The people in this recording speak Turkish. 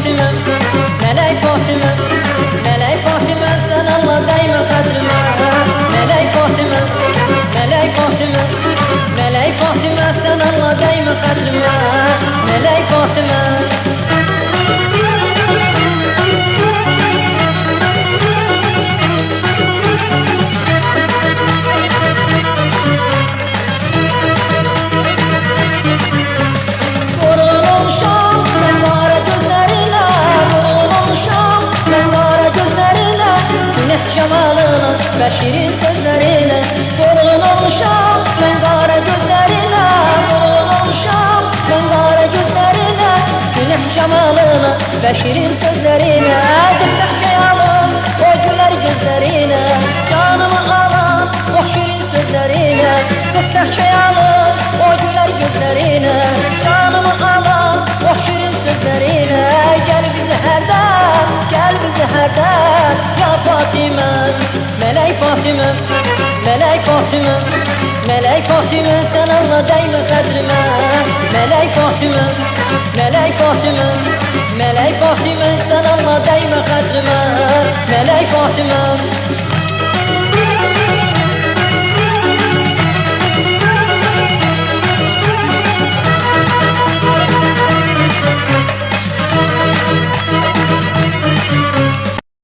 Fatıma, Melek Fatıma, Melek Fatıma, sen Allah değme kadrime. Melek Fatıma, Melek Fatıma, Melek Fatıma, sen Allah değme kadrime. Melek Fatıma. Cemalına ve şirin sözlerine vurgun olmuşam ben kara gözlerine. Vurgun olmuşam ben kara gözlerine, güneş cemalına ve şirin sözlerine. Destekçe alın o güler gözlerine, canımı alan o şirin sözlerine. Destekçe alın o güler gözlerine, canımı alan o şirin sözlerine. Gel bizi herden, gel bizi herden ya Fatıma. Melek Fatıma, Melek Fatıma, Melek Fatıma, sen Allah değme kadrime. Melek Fatıma, Melek Fatıma, Melek Fatıma, sen Allah değme kadrime. Melek Fatıma.